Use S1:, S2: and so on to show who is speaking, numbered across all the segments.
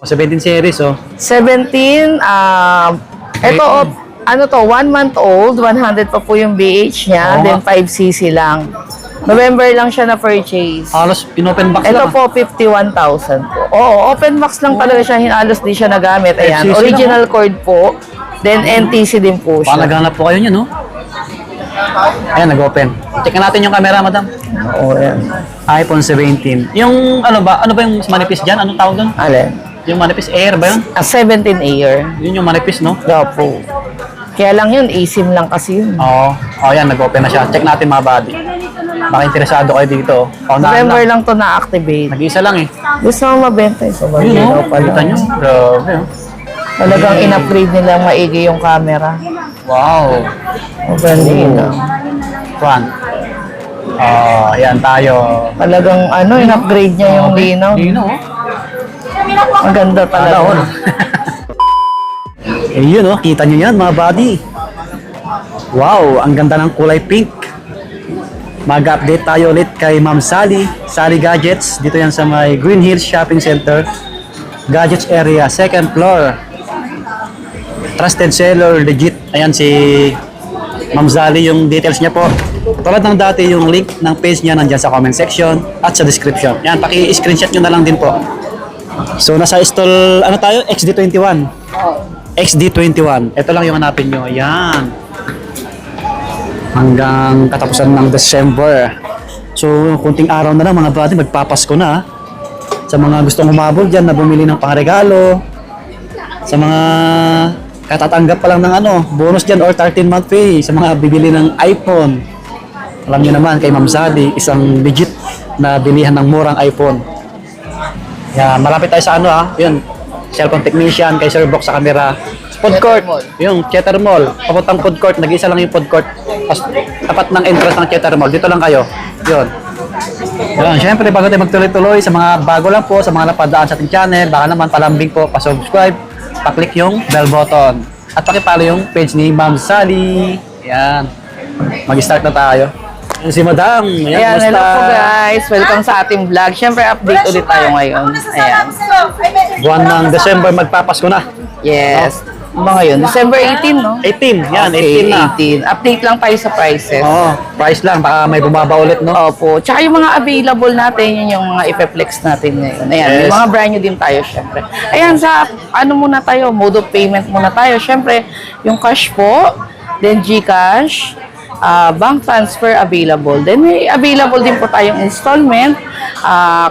S1: O, 17 series, oh.
S2: 17, ito, ano to, 1 month old, 100 pa po yung BH niya,
S1: Oo
S2: then
S1: nga.
S2: 5cc lang. November lang siya na purchase.
S1: Halos in-open box
S2: Ito
S1: lang.
S2: po, 51,000 po. Oo, open box lang talaga siya, halos di siya nagamit. Ayan,
S1: FCC
S2: original cord po, then NTC din po
S1: Baka
S2: siya.
S1: naghanap po kayo niya, no? Ayan, nag-open. Check natin yung camera, madam.
S2: Oo, ayan.
S1: iPhone 17. Yung, ano ba yung manipis dyan? Anong tawag doon?
S2: Alin?
S1: Yung manipis Air ba yun?
S2: 17 Air.
S1: Yun yung manipis, no?
S2: Opo. Kaya lang yun, eSIM lang kasi yun.
S1: Oo. Oh, yan, nag-open na siya. Check natin mga body. Baka interesado kayo dito.
S2: November lang to na-activate.
S1: Nag-iisa lang eh.
S2: Gusto mo mabenta yung sobrang
S1: Yun,
S2: linaw
S1: no?
S2: pala.
S1: Kita nyo? Grabe, oh.
S2: Talagang in-upgrade nilang maigi yung camera.
S1: Wow.
S2: Sobrang linaw.
S1: Juan. Oh, yan tayo.
S2: Talagang ano, in-upgrade niya yung linaw.
S1: Dino, oh.
S2: Ang ganda talaga.
S1: Ano? Eh yun, oh. Kita nyo yan, mga body. Wow, ang ganda ng kulay pink. Mag-update tayo ulit kay Ma'am Sally. Sally Gadgets. Dito yan sa may Green Hills Shopping Center. Gadgets area, second floor. Trusted seller, legit. Ayan si Ma'am Sally, yung details niya po. Tulad ng dati, yung link ng page niya nandyan sa comment section at sa description. Yan, paki-screenshot nyo na lang din po. So, nasa stall, ano tayo? XD21. XD21. Ito lang yung hanapin nyo. Ayan. Hanggang katapusan ng December. So, kunting araw na lang mga buddy, magpapasko na. Sa mga gustong humabol dyan na bumili ng pangregalo. Sa mga katatanggap pa lang ng ano, bonus dyan or 13-month pay. Sa mga bibili ng iPhone. Alam niyo naman, kay Ma'am Sally, isang legit na bilihan ng murang iPhone. Yan, malapit tayo sa ano yun, cellphone technician, kay Sir Box sa camera. Food court, yung Cheddar Mall. Papuntang food court, nag-isa lang yung food court. Tapat ng entrance ng Cheddar Mall, dito lang kayo. Yun. Yan, syempre bago tayo magtuloy-tuloy, sa mga bago lang po, sa mga napadaan sa ating channel, baka naman palambing po, pa-subscribe, pa-click yung bell button. At pakipalo yung page ni Ma'am Sally. Yan. Mag-start na tayo. Yan si Madam.
S2: Ayan, hello po guys. Welcome sa ating vlog. Siyempre, update ulit tayo ngayon. Ayan.
S1: Buwan ng December, magpapasko na.
S2: Yes. Ba ngayon? December 18, no?
S1: 18, yan,
S2: Okay,
S1: 18 na.
S2: 18. Update lang tayo sa prices.
S1: Oo, price lang, baka may bumaba ulit, no?
S2: Opo. Tsaka yung mga available natin, yun yung mga ipeplex natin ngayon. Ayan,
S1: Yes.
S2: may mga brand new din tayo, syempre. Ayan, sa ano muna tayo, mode of payment muna tayo. Syempre, yung cash po, then GCash, bank transfer available. Then may available din po tayong installment,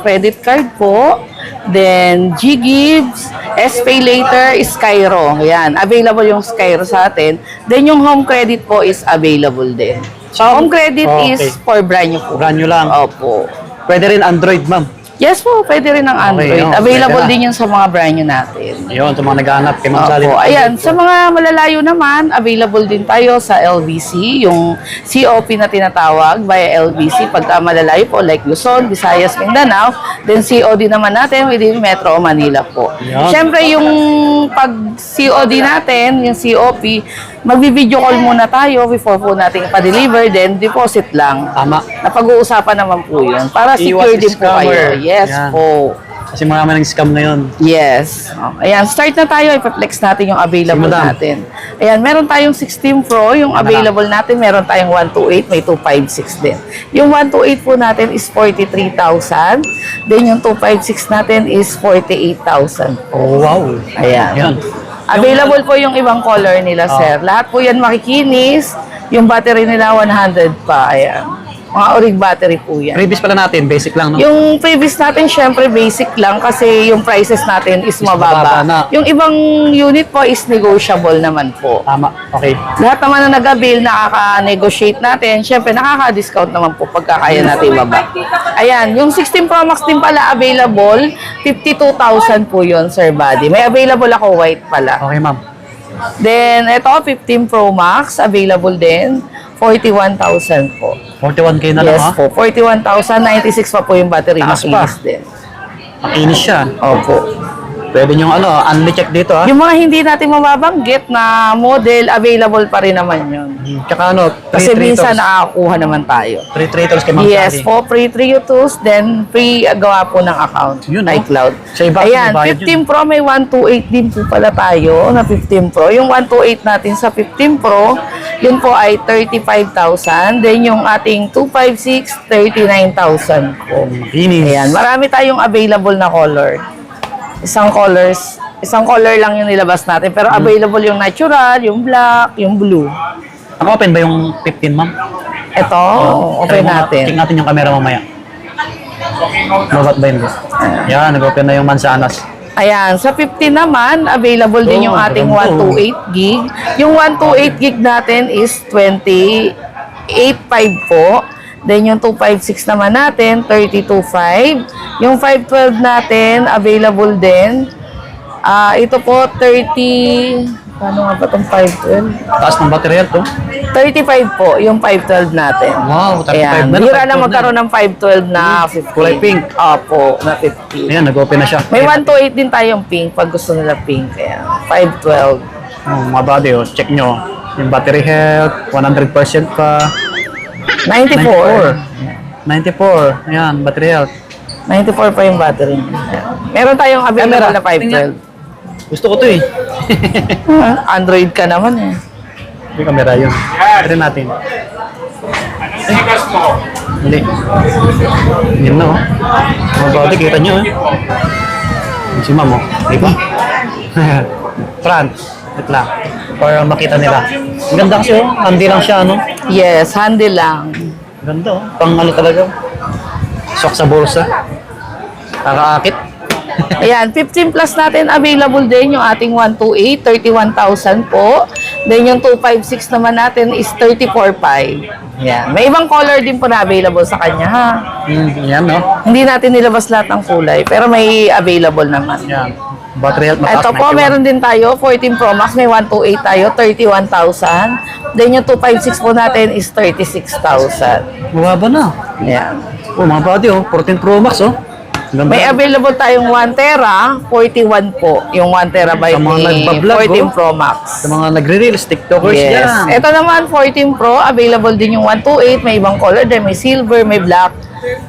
S2: credit card po, then GGives, SPay Later, Skyro. Ayan, available yung Skyro sa atin. Then yung home credit po is available din. So, home credit
S1: Okay.
S2: is for brand new po.
S1: Brand new lang.
S2: Opo.
S1: Pwede rin Android, ma'am.
S2: Yes po, pwede rin ang Android.
S1: yun.
S2: Available
S1: Pwede na.
S2: din yun sa mga brand new natin.
S1: Yun, sa mga naghahanap kay Ma'am Sally.
S2: Opo. Ayan, sa mga malalayo naman, available din tayo sa LBC, yung COP na tinatawag via LBC. Pagka malalayo po, like Luzon, Visayas, Mindanao, then COD naman natin within Metro Manila po.
S1: Yan.
S2: Siyempre, yung pag COD natin, yung COP, magbi-video call muna tayo before po natin ipa-deliver, then deposit lang.
S1: Tama.
S2: Napag-uusapan naman po yun. Para secure
S1: Iwas
S2: din po
S1: scammer.
S2: kayo. Yes
S1: Yan.
S2: po.
S1: Kasi marami ng scam ngayon.
S2: Yes. Ayan, start na tayo. Ipaplex natin yung available
S1: Sige, madam.
S2: natin. Ayan, meron tayong 16 Pro. Yung available natin, meron tayong 128, may 256 din. Yung 128 po natin is 43,000. Then yung 256 natin is 48,000.
S1: Oh, wow.
S2: Ayan.
S1: Yan.
S2: Available po yung ibang color nila, sir. Lahat po yan makikinis. Yung battery nila 100 pa. Ayan. Mga orig battery po yan.
S1: Previous pala natin, basic lang, no?
S2: Yung previous natin, syempre basic lang kasi yung prices natin is
S1: mababa
S2: mababa.
S1: na.
S2: Yung ibang unit po is negotiable naman po.
S1: Tama, okay.
S2: Lahat naman na nag-avail, nakaka-negotiate natin. Syempre, nakaka-discount naman po pagka kaya natin ibaba. Ayan, yung 16 Pro Max din pala available, 52,000 po yun, Sir Buddy. May available ako white pala.
S1: Okay, ma'am.
S2: Then, ito, 15 Pro Max, available din, 41,000 po.
S1: 41K na lang,
S2: Yes
S1: ha?
S2: po, 41,000, 96 pa po yung battery,
S1: Taas
S2: makinis
S1: pa.
S2: din.
S1: Makinis siya.
S2: Opo.
S1: Pwede nyo unli check dito ha.
S2: Yung mga hindi natin mababanggit na model, available pa rin naman yun.
S1: Tsaka
S2: Kasi
S1: free
S2: minsan
S1: treaters.
S2: nakakakuha naman tayo.
S1: Free treaters kay Ma'am
S2: Yes
S1: Sally.
S2: po, free 3 tools, then free gawa po ng account,
S1: Yun,
S2: iCloud.
S1: Sa iba,
S2: Ayan,
S1: may bayad
S2: 15 Pro, may 128 din po pala tayo na 15 Pro. Yung 128 natin sa 15 Pro, yun po ay 35,000. Then yung ating 256, 39,000 po.
S1: Linis.
S2: Ayan, marami tayong available na color. Isang color lang yung nilabas natin. Pero available yung natural, yung black, yung blue.
S1: Naka-open ba yung 15, ma'am?
S2: Ito, open natin.
S1: Check natin yung camera mamaya. Mabat ba yun? Yan, nag-open na yung mansanas.
S2: Ayan, sa 15 naman, available din yung ating
S1: maganda.
S2: 128 gig. Yung 128 gig natin is 28.5 po. Then yung 256 naman natin, 32.5. Yung 512 natin, available din. Ito po, 30... Paano nga ba itong 512?
S1: Taas ng battery health to.
S2: 35 po, yung 512 natin.
S1: Wow, 35
S2: Ayan,
S1: na.
S2: bihira na magkaroon ng 512 na 50.
S1: Kulay pink.
S2: Opo, na 50.
S1: Ayan, nag-open na siya.
S2: May 128 din tayong pink pag gusto nila pink. Ayan, 512.
S1: Mga body, check nyo. Yung battery health, 100% pa.
S2: 94.
S1: 94. Ayan, battery health.
S2: 94 pa yung battery. Ayan. Meron tayong available na 512.
S1: Gusto ko to eh.
S2: Android ka naman eh.
S1: May camera yun. Try natin. Hindi. Yun na Mga body, kita nyo Yung si ma'am Di ba? Front. Wait lang. Para makita nila. Ang ganda kasi Handy lang siya
S2: Yes, handy lang.
S1: Ganda Pang talaga. Sok sa bulsa. Kakaakit.
S2: Ayan, 15 plus natin available din yung ating 128, 31,000 po. Then yung 256 naman natin is 34,500. Ayan. May ibang color din po na available sa kanya ha.
S1: Yan
S2: Hindi natin nilabas lahat ng kulay, pero may available naman.
S1: Yan. Battery health mataas.
S2: Ito po,
S1: 91.
S2: meron din tayo, 14 Pro Max, may 128 tayo, 31,000. Then yung 256 po natin is 36,000.
S1: Mababa na.
S2: Ayan.
S1: Mga body 14 Pro Max Ganda.
S2: May available tayong 1 tera, 41 po. Yung 1 terabyte
S1: Sa mga
S2: ni
S1: nagbablog,
S2: 14 Pro Max.
S1: Sa mga nagre-reels, TikTokers
S2: Yes.
S1: yan.
S2: Ito naman, 14 Pro, available din yung 128. May ibang color din. May silver, may black,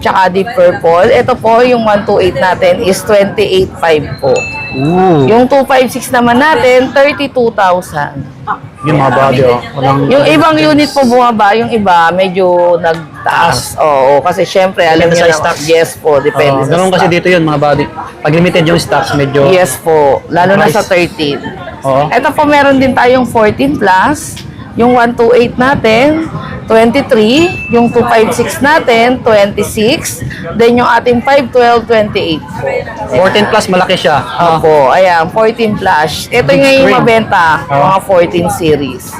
S2: tsaka deep purple. Ito po, yung 128 natin is 28.5 po.
S1: Ooh.
S2: Yung 256 naman natin, 32,000.
S1: Yung mga body Walang,
S2: Yung ibang unit po bumaba, yung iba medyo nagtaas. Oo, kasi syempre, alam
S1: Depende
S2: niyo
S1: sa
S2: na,
S1: stocks.
S2: yes po, depende sa
S1: ganun kasi
S2: stock.
S1: dito yun mga body. Pag limited yung stocks, medyo...
S2: Yes po, lalo na sa
S1: Price.
S2: 13.
S1: Oo.
S2: Ito po, meron din tayong 14 plus, yung 128 natin, 23, yung 256 natin, 26, then yung ating 512, 28 po.
S1: 14 plus, malaki siya.
S2: Opo, ayan, 14 plus. Ito
S1: Big
S2: nga yung
S1: screen.
S2: mabenta, mga 14 series.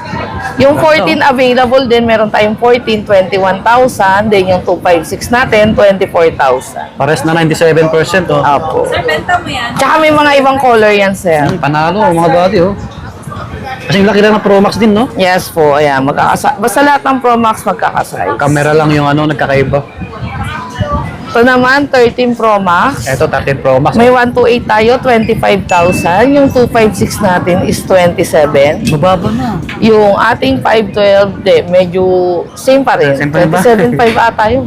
S2: Yung 14 available din, meron tayong 14, 21,000, then yung 256 natin, 24,000.
S1: Pares na 97%.
S2: Opo.
S3: Sir, benta mo yan.
S2: Tsaka may mga ibang color yan, sir.
S1: Panalo, mga body Kasi laki lang ng Pro Max din, no?
S2: Yes po, ayan, basta lahat ng Pro Max magkakasize.
S1: Camera lang yung nagkakaiba.
S2: Ito naman, 13 Pro Max.
S1: Eto, 13 Pro Max.
S2: May 128 tayo, 25,000. Yung 256 natin is 27.
S1: Mababa na.
S2: Yung ating 512, medyo same pa rin.
S1: Same pa rin ba?
S2: 27.5 ata yun.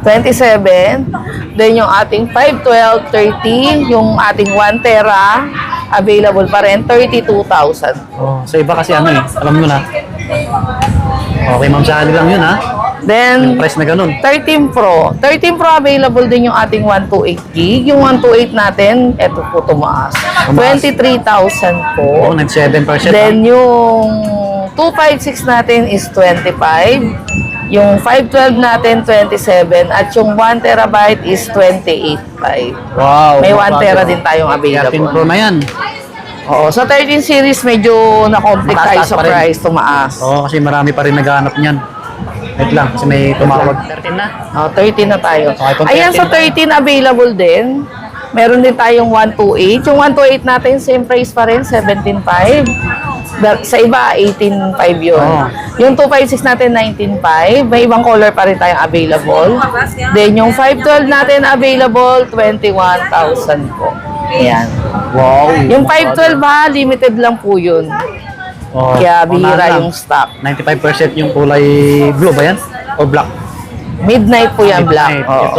S2: 27. Then yung ating 512, 30. Yung ating 1 tera, available pa rin, 32,000.
S1: Sa iba kasi alam mo na. Okay, Ma'am Sally lang yun,
S2: Then,
S1: Yung price na ganun.
S2: 13 Pro. 13 Pro available din yung ating 128 gig. Yung 128 natin, eto po tumaas. 23,000 po.
S1: 97%.
S2: Then yung 256 natin is 25. Yung 512 natin 27 at yung 1 terabyte is 28.5.
S1: Wow.
S2: May
S1: mga
S2: 1 tera
S1: body,
S2: din tayong
S1: 13 Pro
S2: available.
S1: na yan.
S2: Oo, sa 13 series medyo na-complicate tayo
S1: Mataas
S2: sa
S1: pa rin.
S2: price, tumaas.
S1: Kasi marami pa rin naghahanap niyan. Wait lang, kasi may tumawag. 13 na.
S2: 13 na tayo.
S1: Okay, kung
S2: Ayan,
S1: 13
S2: sa 13 available din. Meron din tayong 128. Yung 128 natin, same price pa rin, 17.5. Sa iba, 18.5 yun.
S1: Oh.
S2: Yung 256 natin, 19.5. May ibang color pa rin tayong available. Then yung 512 natin available, 21,000 po. Ayan.
S1: Wow.
S2: Yung 512 ha, limited lang po yun.
S1: Oh,
S2: Kaya
S1: oh,
S2: bihira
S1: na lang.
S2: yung stock.
S1: 95% yung kulay blue ba yan? O black?
S2: Midnight po yan, black.
S1: Midnight.
S2: Oo.
S1: Ito,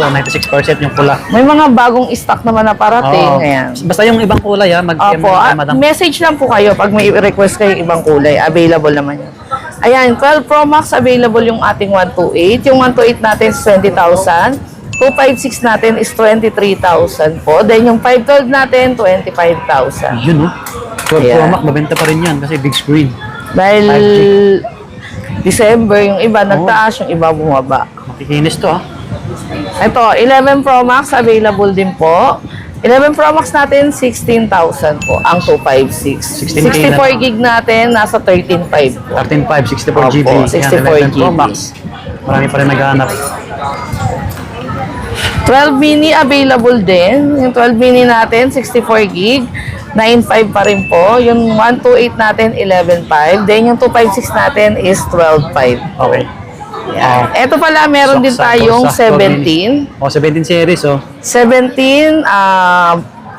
S1: 96% yung pula.
S2: May mga bagong stock naman na parating.
S1: Oo.
S2: Ayan.
S1: Basta yung ibang kulay ha, mag-PM
S2: Opo,
S1: na madam.
S2: message lang po kayo pag may request kayo ibang kulay. Available naman yun. Ayan, 12 Pro Max available yung ating 128. Yung 128 natin is 20,000. 256 natin is 23,000 po. Then yung 512 natin, 25,000.
S1: Yun, no? 12 Pro
S2: Yeah.
S1: Max, mabenta pa rin yan kasi big screen.
S2: Dahil December, yung iba nagtaas, yung iba bumaba.
S1: Makikinis to, ha?
S2: Ito, 11 Pro Max available din po. 11 Pro Max natin, 16,000 po, ang 256.
S1: 16K
S2: 64
S1: na.
S2: gig natin, nasa 13,500 po.
S1: 13.5, 64
S2: Opo,
S1: GB.
S2: 64
S1: Yan, 11 Pro
S2: GB.
S1: Max. Marami pa rin naghahanap.
S2: 12 mini available din. Yung 12 mini natin, 64 gig. 9.5 pa rin po. Yung 128 natin, 11.5. Then yung 256 natin is 12.5.
S1: Okay.
S2: Yan. Ito pala, meron din tayong 17.
S1: Oh, 17 series, oh.
S2: 17,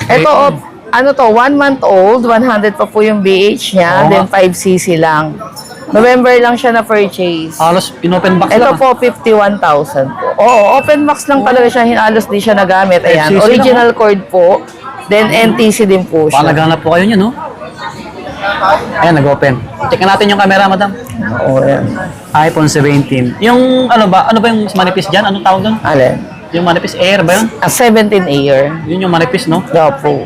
S2: ito, ano to, 1 month old, 100 pa po yung BH niya,
S1: Oo
S2: then
S1: nga.
S2: 5cc lang. November lang siya na purchase.
S1: Halos in-open box
S2: Ito
S1: lang.
S2: po, 51,000 po. Oo, open box lang talaga siya, halos di siya nagamit. Ayan,
S1: 5cc
S2: original cord po, then NTC din po
S1: Baka
S2: siya.
S1: naghanap po kayo niyan, no? Ayan, nag-open. Check natin yung camera, madam.
S2: Oo, yan.
S1: iPhone 17. Yung ano ba yung manipis dyan? Anong tawag doon?
S2: Alin?
S1: Yung manipis Air ba yun?
S2: 17 year.
S1: Yun yung manipis, no?
S2: Daw po.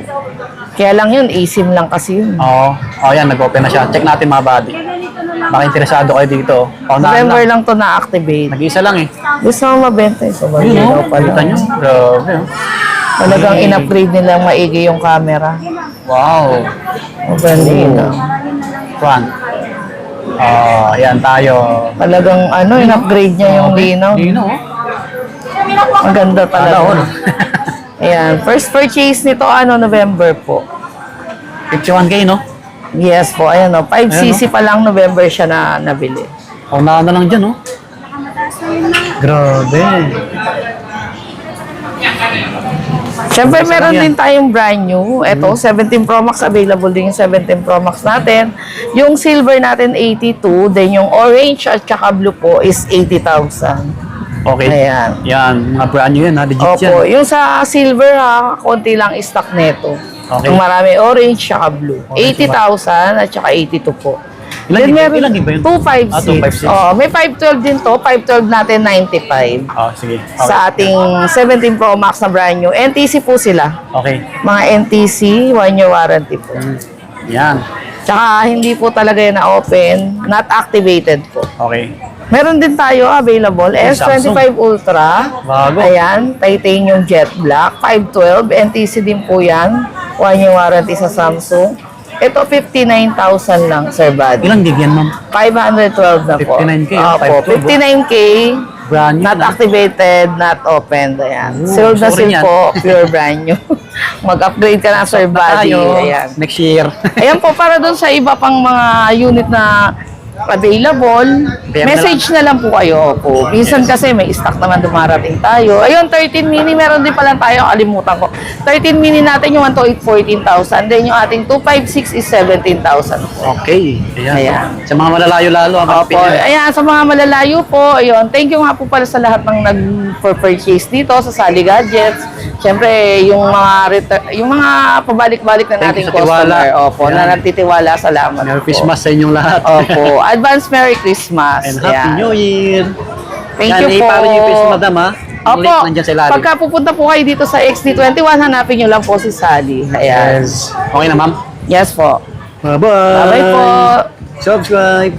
S2: Kaya lang yun, eSIM lang kasi yun.
S1: Oo. Oh, yan, nag-open na siya. Check natin mga body. Baka interesado kayo dito. Oh,
S2: November
S1: lang.
S2: lang to na-activate.
S1: Nag-isa lang eh.
S2: Gusto mo mabenta ito.
S1: Yun, no?
S2: Daw pala.
S1: Kita nyo? Grabe, oh.
S2: Talagang in-upgrade nilang maigi yung camera.
S1: Wow.
S2: Maganda.
S1: Front. Oh, ayan tayo.
S2: Talagang in-upgrade niya yung linaw.
S1: Linaw, oh.
S2: Maganda talaga.
S1: Ano,
S2: Ayan, first purchase nito November po.
S1: 51K, no?
S2: Yes po, ayan o. 5cc pa lang November siya na nabili.
S1: Oh, na lang dyan, no? Grabe.
S2: Siyempre,
S1: Isa
S2: meron
S1: lang yan.
S2: din tayong brand new. Ito, 17 Pro Max. Available din yung 17 Pro Max natin. Yung silver natin, 82. Then yung orange at saka blue po is 80,000.
S1: Okay.
S2: Ayan.
S1: Yan, mga brand new yan, ha? Legit
S2: Opo,
S1: yan.
S2: yung sa silver konti lang stock neto.
S1: Okay.
S2: Yung marami orange saka blue.
S1: Okay,
S2: 80,000 at saka 82 po.
S1: Ilan
S2: Then
S1: gig-
S2: meron
S1: ilan gig ba yun?
S2: 256.
S1: 256.
S2: Oh, may 512 din to. 512 natin 95.
S1: Oh, sige. Okay.
S2: Sa ating 17 Pro Max na brand new. NTC po sila.
S1: Okay.
S2: Mga NTC, 1-year warranty po.
S1: Yan.
S2: Tsaka hindi po talaga yan na-open. Not activated po.
S1: Okay.
S2: Meron din tayo available.
S1: Samsung.
S2: S25 Ultra.
S1: Bago.
S2: Ayan. Titanium Jet Black. 512. NTC din po yan. 1-year warranty sa Samsung. Ito 59,000 lang, Sir Buddy.
S1: Ilang gig yan, ma'am?
S2: 512 na po.
S1: 59K,
S2: Opo,
S1: 512,
S2: 59K.
S1: Brand new.
S2: Not
S1: na.
S2: activated, not opened. Ayan.
S1: Ooh,
S2: Sealed na
S1: sorry
S2: seal
S1: yan.
S2: po. Pure brand new. Mag-upgrade ka na, Sir Buddy.
S1: Tayo.
S2: Ayan.
S1: Next year.
S2: Ayan po, para doon sa iba pang mga unit na available,
S1: PM
S2: message na lang po kayo po. Minsan kasi may stock naman dumarating tayo. Ayun, 13 mini, meron din pala tayo, kalimutan ko. 13 mini natin yung 128, 14,000. Then yung ating 256 is 17,000 po.
S1: Okay. Ayan.
S2: Ayan.
S1: Sa mga malalayo lalo, ang
S2: Opo, ayan, sa mga malalayo po, ayun, thank you nga po pala sa lahat ng nag-purchase dito sa Sally Gadgets. Siyempre, yung mga pabalik-balik na
S1: Thank you
S2: nating
S1: sa tiwala.
S2: customer. Opo,
S1: Ayan.
S2: na nagtitiwala. Salamat
S1: Merry
S2: po.
S1: Christmas sa inyong lahat.
S2: Opo. Advance Merry Christmas.
S1: And Happy
S2: Ayan.
S1: New Year.
S2: Thank
S1: Yan,
S2: you po.
S1: i-follow niyo yung Facebook, madam, ha? Yung
S2: Opo.
S1: link nandyan sa ilalim.
S2: Pagka pupunta po kayo dito sa XD21, hanapin nyo lang po si Sally. Ayan.
S1: Yes. Okay na, ma'am?
S2: Yes po.
S1: Bye-bye.
S2: Bye-bye po.
S1: Subscribe.